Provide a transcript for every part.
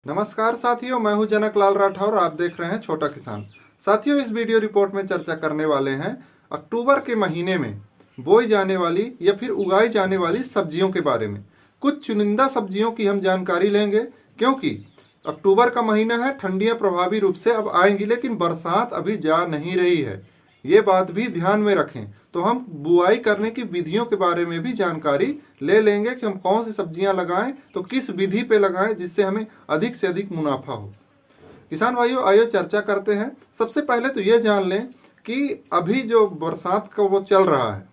नमस्कार साथियों, मैं हूं जनक लाल राठौर। आप देख रहे हैं छोटा किसान। साथियों, इस वीडियो रिपोर्ट में चर्चा करने वाले हैं अक्टूबर के महीने में बोई जाने वाली या फिर उगाई जाने वाली सब्जियों के बारे में। कुछ चुनिंदा सब्जियों की हम जानकारी लेंगे, क्योंकि अक्टूबर का महीना है, ठंडियां प्रभावी रूप से अब आएंगी, लेकिन बरसात अभी जा नहीं रही है। ये बात भी ध्यान में रखें। तो हम बुआई करने की विधियों के बारे में भी जानकारी ले लेंगे कि हम कौन सी सब्जियां लगाएं, तो किस विधि पे लगाएं जिससे हमें अधिक से अधिक मुनाफा हो। किसान भाइयों, आइए चर्चा करते हैं। सबसे पहले तो ये जान लें कि अभी जो बरसात का वो चल रहा है,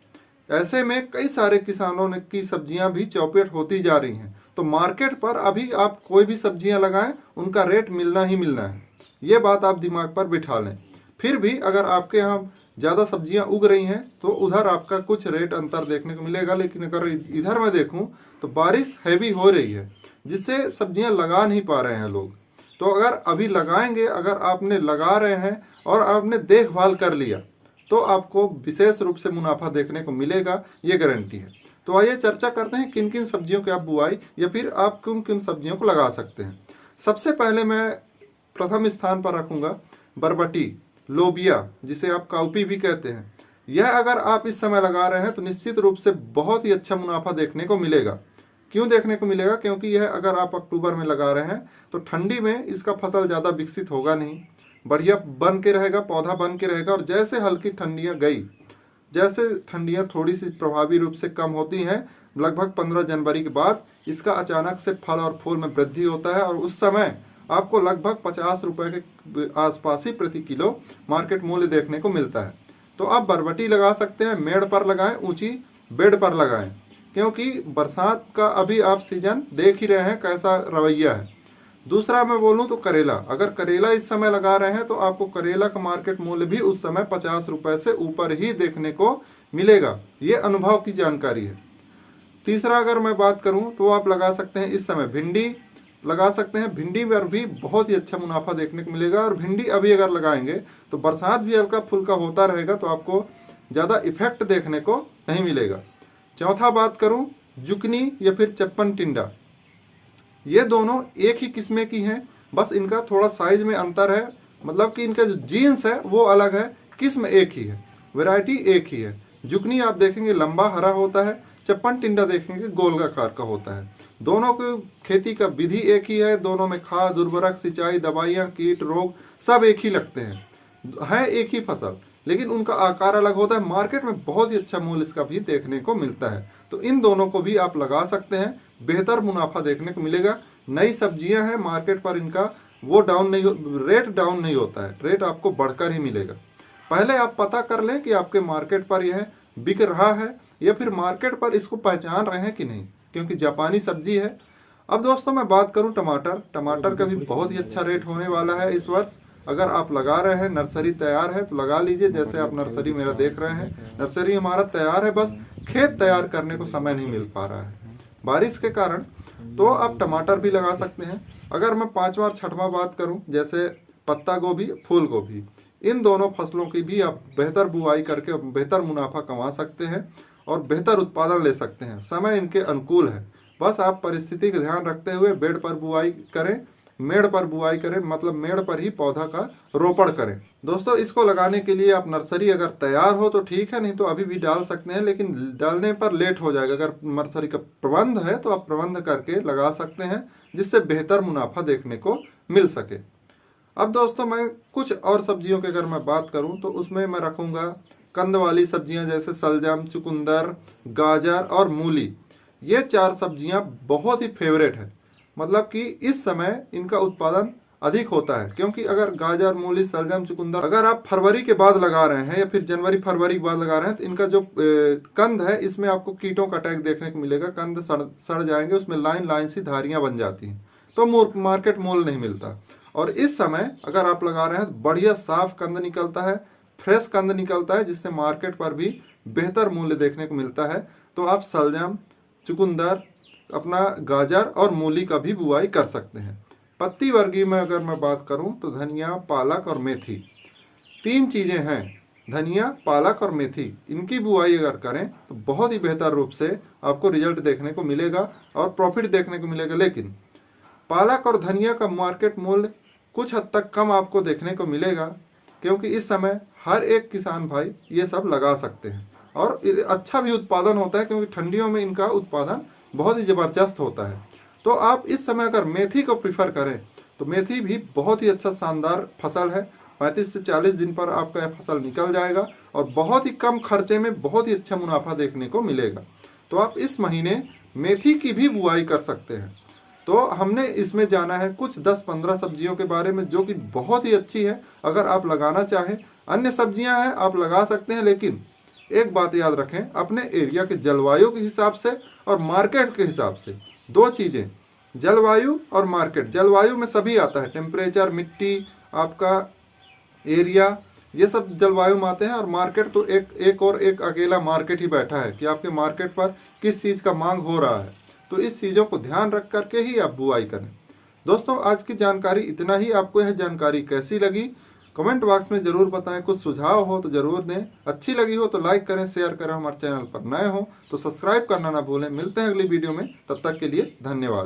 ऐसे में कई सारे किसानों ने की सब्जियां भी चौपट होती जा रही हैं। तो मार्केट पर अभी आप कोई भी सब्जियां लगाएं, उनका रेट मिलना ही मिलना है। ये बात आप दिमाग पर बिठा लें। फिर भी अगर आपके यहाँ ज़्यादा सब्जियां उग रही हैं तो उधर आपका कुछ रेट अंतर देखने को मिलेगा। लेकिन अगर इधर मैं देखूं तो बारिश हैवी हो रही है, जिससे सब्जियां लगा नहीं पा रहे हैं लोग। तो अगर अभी लगाएंगे, अगर आपने लगा रहे हैं और आपने देखभाल कर लिया, तो आपको विशेष रूप से मुनाफा देखने को मिलेगा, ये गारंटी है। तो आइए चर्चा करते हैं किन किन सब्जियों की आप बुआई या फिर आप किन किन सब्जियों को लगा सकते हैं। सबसे पहले मैं प्रथम स्थान पर रखूंगा बरबटी, लोबिया, जिसे आप काउपी भी कहते हैं। यह अगर आप इस समय लगा रहे हैं तो निश्चित रूप से बहुत ही अच्छा मुनाफा देखने को मिलेगा। क्यों देखने को मिलेगा? क्योंकि यह अगर आप अक्टूबर में लगा रहे हैं तो ठंडी में इसका फसल ज़्यादा विकसित होगा नहीं, बढ़िया बन के रहेगा, पौधा बन के रहेगा। और जैसे हल्की ठंडियाँ गई, जैसे ठंडियाँ थोड़ी सी प्रभावी रूप से कम होती हैं, लगभग 15 जनवरी के बाद इसका अचानक से फल और फूल में वृद्धि होता है, और उस समय आपको लगभग 50 रुपए के आसपास ही प्रति किलो मार्केट मूल्य देखने को मिलता है। तो आप बरबटी लगा सकते हैं। मेड़ पर लगाएं, ऊंची बेड पर लगाएं, क्योंकि बरसात का अभी आप सीजन देख ही रहे हैं कैसा रवैया है। दूसरा मैं बोलूं तो करेला, अगर करेला इस समय लगा रहे हैं तो आपको करेला का मार्केट मूल्य भी उस समय 50 रुपए से ऊपर ही देखने को मिलेगा। ये अनुभव की जानकारी है। तीसरा अगर मैं बात करूं तो आप लगा सकते हैं इस समय भिंडी लगा सकते हैं। भिंडी पर भी बहुत ही अच्छा मुनाफा देखने को मिलेगा। और भिंडी अभी अगर लगाएंगे तो बरसात भी हल्का फुल्का होता रहेगा, तो आपको ज़्यादा इफेक्ट देखने को नहीं मिलेगा। चौथा बात करूं जुकनी या फिर चप्पन टिंडा, ये दोनों एक ही किस्म की हैं, बस इनका थोड़ा साइज में अंतर है। मतलब कि इनका जो जीन्स है वो अलग है, किस्म एक ही है, वैरायटी एक ही है। जुकनी आप देखेंगे लंबा हरा होता है, चप्पन टिंडा देखेंगे गोलाकार का होता है। दोनों की खेती का विधि एक ही है, दोनों में खाद, उर्वरक, सिंचाई, दवाइयाँ, कीट, रोग सब एक ही लगते हैं, है एक ही फसल, लेकिन उनका आकार अलग होता है। मार्केट में बहुत ही अच्छा मूल्य इसका भी देखने को मिलता है। तो इन दोनों को भी आप लगा सकते हैं, बेहतर मुनाफा देखने को मिलेगा। नई सब्जियां हैं, मार्केट पर इनका वो रेट डाउन नहीं होता है, रेट आपको बढ़कर ही मिलेगा। पहले आप पता कर लें कि आपके मार्केट पर यह बिक रहा है या फिर मार्केट पर इसको पहचान रहे हैं कि नहीं, क्योंकि जापानी सब्जी है। अब दोस्तों मैं बात करूं टमाटर, टमाटर का भी बहुत ही अच्छा रेट होने वाला है इस वर्ष। अगर आप लगा रहे हैं, नर्सरी तैयार है तो लगा लीजिए। जैसे आप नर्सरी मेरा देख रहे हैं, नर्सरी हमारा तैयार है, बस खेत तैयार करने को समय नहीं मिल पा रहा है बारिश के कारण। तो आप टमाटर भी लगा सकते हैं। अगर मैं पांचवा और छठवां बात करूं, जैसे पत्ता गोभी, फूल गोभी, इन दोनों फसलों की भी आप बेहतर बुआई करके बेहतर मुनाफा कमा सकते हैं और बेहतर उत्पादन ले सकते हैं। समय इनके अनुकूल है, बस आप परिस्थिति का ध्यान रखते हुए बेड पर बुआई करें, मेड़ पर बुआई करें, मतलब मेड़ पर ही पौधा का रोपण करें। दोस्तों, इसको लगाने के लिए आप नर्सरी अगर तैयार हो तो ठीक है, नहीं तो अभी भी डाल सकते हैं, लेकिन डालने पर लेट हो जाएगा। अगर नर्सरी का प्रबंध है तो आप प्रबंध करके लगा सकते हैं, जिससे बेहतर मुनाफा देखने को मिल सके। अब दोस्तों मैं कुछ और सब्जियों की अगर मैं बात करूं तो उसमें मैं रखूंगा कंद वाली सब्जियां, जैसे सलजम, चुकंदर, गाजर और मूली। ये 4 सब्जियां बहुत ही फेवरेट है, मतलब कि इस समय इनका उत्पादन अधिक होता है। क्योंकि अगर गाजर, मूली, सलजम, चुकंदर अगर आप फरवरी के बाद लगा रहे हैं या फिर जनवरी फरवरी के बाद लगा रहे हैं तो इनका जो कंद है, इसमें आपको कीटों का अटैक देखने को मिलेगा। कंद सड़ जाएंगे, उसमें लाइन लाइन सी धारियां बन जाती हैं, तो मार्केट मोल नहीं मिलता। और इस समय अगर आप लगा रहे हैं तो बढ़िया साफ कंद निकलता है, फ्रेश कंद निकलता है, जिससे मार्केट पर भी बेहतर मूल्य देखने को मिलता है। तो आप सलजम, चुकंदर, अपना गाजर और मूली का भी बुआई कर सकते हैं। पत्ती वर्गीय में अगर मैं बात करूं तो धनिया, पालक और मेथी, 3 चीजें हैं, धनिया, पालक और मेथी। इनकी बुआई अगर करें तो बहुत ही बेहतर रूप से आपको रिजल्ट देखने को मिलेगा और प्रॉफिट देखने को मिलेगा। लेकिन पालक और धनिया का मार्केट मूल्य कुछ हद तक कम आपको देखने को मिलेगा, क्योंकि इस समय हर एक किसान भाई ये सब लगा सकते हैं और अच्छा भी उत्पादन होता है, क्योंकि ठंडियों में इनका उत्पादन बहुत ही ज़बरदस्त होता है। तो आप इस समय अगर मेथी को प्रीफर करें तो मेथी भी बहुत ही अच्छा शानदार फसल है। 35 से 40 दिन पर आपका यह फसल निकल जाएगा और बहुत ही कम खर्चे में बहुत ही अच्छा मुनाफा देखने को मिलेगा। तो आप इस महीने मेथी की भी बुआई कर सकते हैं। तो हमने इसमें जाना है कुछ 10-15 सब्जियों के बारे में जो कि बहुत ही अच्छी है। अगर आप लगाना चाहें, अन्य सब्जियां हैं आप लगा सकते हैं, लेकिन एक बात याद रखें, अपने एरिया के जलवायु के हिसाब से और मार्केट के हिसाब से। दो चीज़ें, जलवायु और मार्केट। जलवायु में सभी आता है, टेम्परेचर, मिट्टी, आपका एरिया, ये सब जलवायु में आते हैं। और मार्केट तो एक अकेला मार्केट ही बैठा है कि आपके मार्केट पर किस चीज़ का मांग हो रहा है। तो इस चीज़ों को ध्यान रख करके ही आप बुआई करें। दोस्तों, आज की जानकारी इतना ही। आपको यह जानकारी कैसी लगी कमेंट बॉक्स में ज़रूर बताएं। कुछ सुझाव हो तो ज़रूर दें। अच्छी लगी हो तो लाइक करें, शेयर करें। हमारे चैनल पर नए हो तो सब्सक्राइब करना ना भूलें। मिलते हैं अगली वीडियो में, तब तक के लिए धन्यवाद।